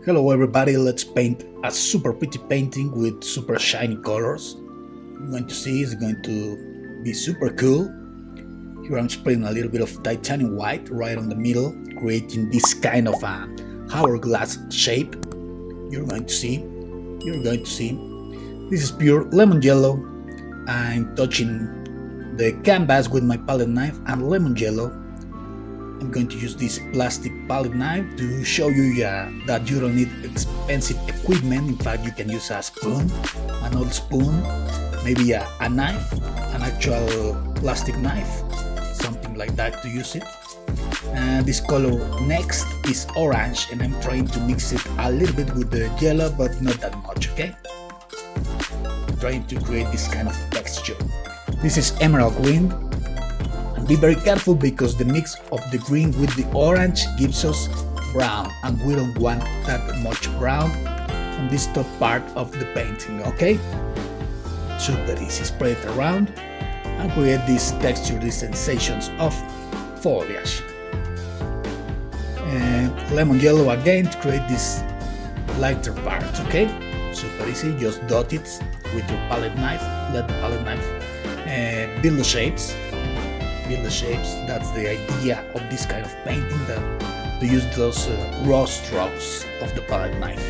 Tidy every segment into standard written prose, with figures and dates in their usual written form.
Hello everybody, let's paint a super pretty painting with super shiny colors. You're going to see it's going to be super cool. Here I'm spraying a little bit of titanium white right on the middle, creating this kind of a hourglass shape. You're going to see. This is pure lemon yellow. I'm touching the canvas with my palette knife and lemon yellow. I'm going to use this plastic palette knife to show you that you don't need expensive equipment. In fact, you can use a spoon, an old spoon, maybe a knife, an actual plastic knife, something like that to use it. And this color next is orange, and I'm trying to mix it a little bit with the yellow, but not that much, okay? I'm trying to create this kind of texture. This is emerald green. Be very careful because the mix of the green with the orange gives us brown, and we don't want that much brown on this top part of the painting, okay? Super easy, spread it around and create this texture, these sensations of foliage. And lemon yellow again to create this lighter part, okay? Super easy, just dot it with your palette knife, let the palette knife build the shapes. That's the idea of this kind of painting, that to use those raw strokes of the palette knife.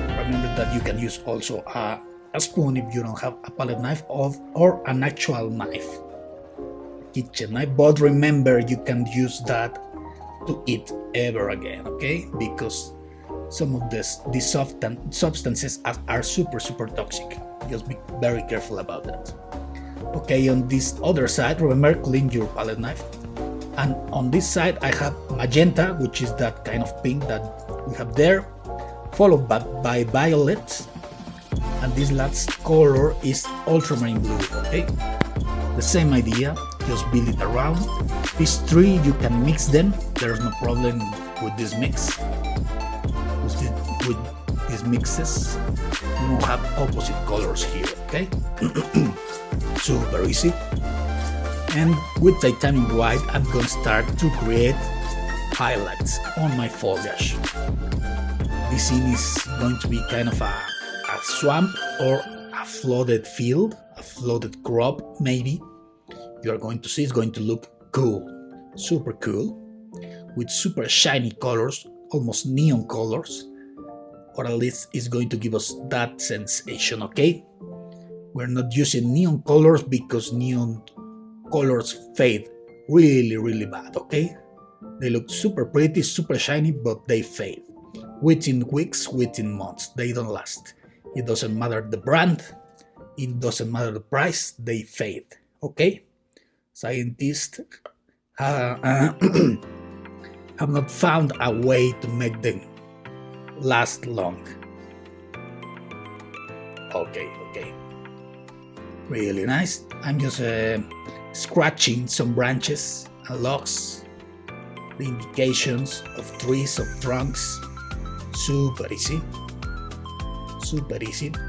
Remember that you can use also a spoon if you don't have a palette knife or an actual knife, kitchen knife, but remember you can use that to eat ever again, okay? Because some of these substances are super toxic. Just be very careful about that. Okay, on this other side, remember, clean your palette knife. And on this side I have magenta, which is that kind of pink that we have there, followed by violet, and this last color is ultramarine blue, okay? The same idea, just build it around. These three, you can mix them, there's no problem with this mix. With these mixes, you don't have opposite colors here, okay? Super easy. And with titanium white, I'm going to start to create highlights on my foliage. This scene is going to be kind of a swamp or a flooded field, a flooded crop maybe. You are going to see it's going to look cool, super cool, with super shiny colors, almost neon colors, or at least it's going to give us that sensation, okay? We're not using neon colors because neon colors fade really bad, okay? They look super pretty, super shiny, but they fade. Within weeks, within months, they don't last. It doesn't matter the brand, it doesn't matter the price, they fade, okay? Scientists have not found a way to make them last long. Okay. Really nice. I'm just scratching some branches and logs, the indications of trees, of trunks. Super easy.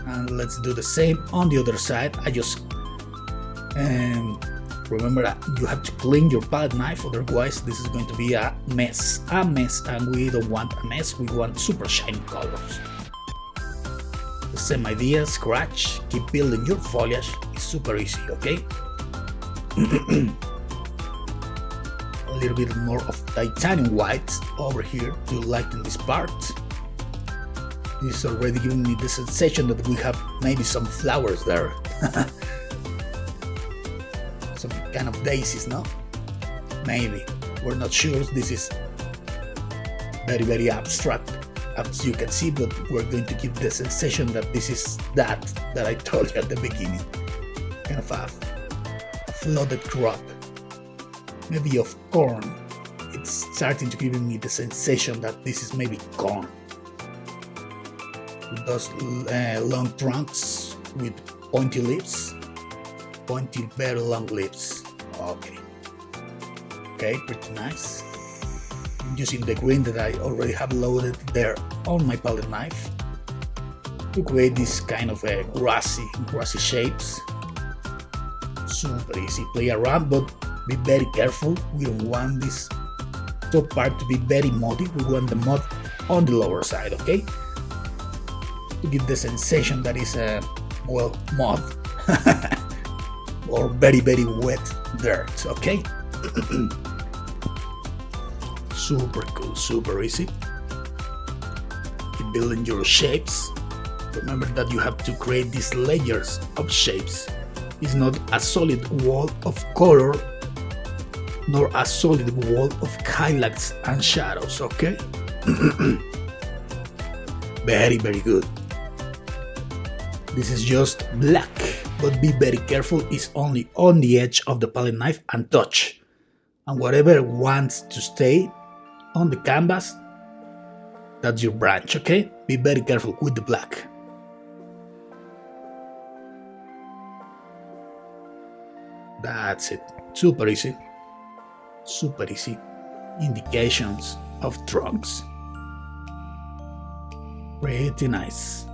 And let's do the same on the other side. I just remember that you have to clean your palette knife, otherwise this is going to be a mess, and we don't want a mess, we want super shiny colors. The same idea, scratch, keep building your foliage, it's super easy, okay? A little bit more of titanium white over here to lighten this part. This is already giving me the sensation that we have maybe some flowers there. Some kind of daisies, no? Maybe, we're not sure, this is very abstract, as you can see, but we're going to give the sensation that this is that I told you at the beginning, kind of a flooded crop, maybe of corn. It's starting to give me the sensation that this is maybe corn, with those long trunks with pointy leaves, very long leaves. Okay, pretty nice. Using the green that I already have loaded there on my palette knife to create this kind of grassy shapes. Super easy, play around, but be very careful. We don't want this top part to be very muddy. We want the mud on the lower side, okay? To give the sensation that is well, mud or very wet dirt, okay? Super cool, super easy. Keep building your shapes. Remember that you have to create these layers of shapes. It's not a solid wall of color, nor a solid wall of highlights and shadows, okay? Very good. This is just black, but be very careful, it's only on the edge of the palette knife and touch. And whatever wants to stay on the canvas, that's your branch, okay? Be very careful with the black. That's it. Super easy. Super easy. Indications of trunks. Pretty nice.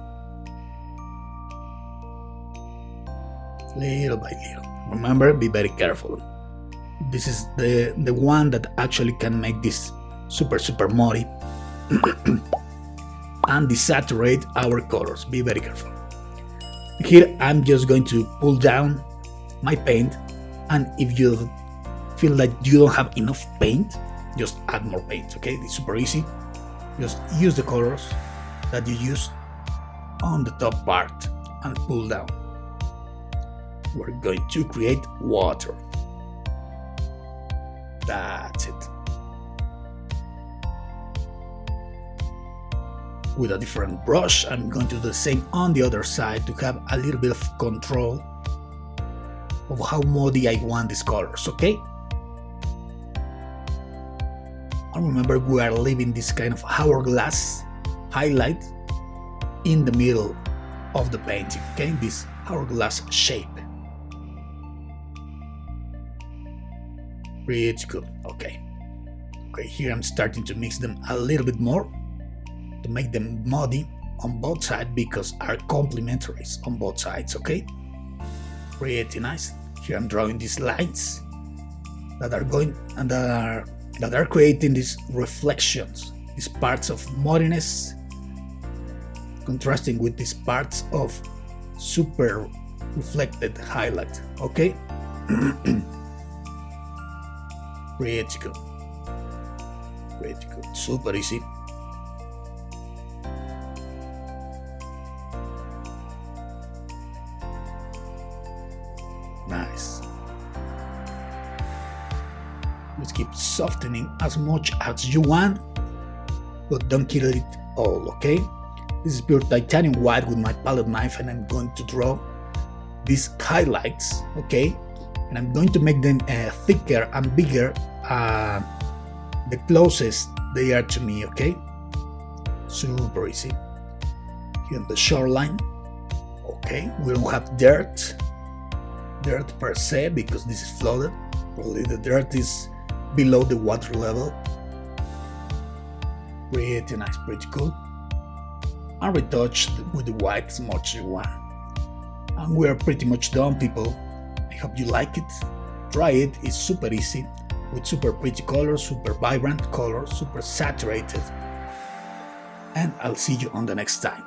Little by little. Remember, be very careful. This is the one that actually can make this super muddy and desaturate our colors. Be very careful. Here I'm just going to pull down my paint, and if you feel like you don't have enough paint, just add more paint, okay? It's super easy. Just use the colors that you used on the top part and pull down. We're going to create water. That's it. With a different brush, I'm going to do the same on the other side to have a little bit of control of how muddy I want these colors, okay? And remember, we are leaving this kind of hourglass highlight in the middle of the painting, okay? This hourglass shape. Pretty good, okay. Okay, here I'm starting to mix them a little bit more to make them muddy on both sides because are complementary on both sides, okay? Pretty nice. Here I'm drawing these lines that are going and that are creating these reflections, these parts of muddiness contrasting with these parts of super reflected highlight, okay? Pretty good. Pretty good. Super easy. Nice. Let's keep softening as much as you want, but don't kill it all, okay? This is pure titanium white with my palette knife, and I'm going to draw these highlights, okay? And I'm going to make them thicker and bigger the closest they are to me, okay? Super easy. Here on the shoreline, okay? We don't have dirt per se because this is flooded. Probably the dirt is below the water level. Pretty nice, pretty cool. And retouch with the white as much as you want. And we are pretty much done, people. I hope you like it. Try it, it's super easy with super pretty colors, super vibrant colors, super saturated. And I'll see you on the next time.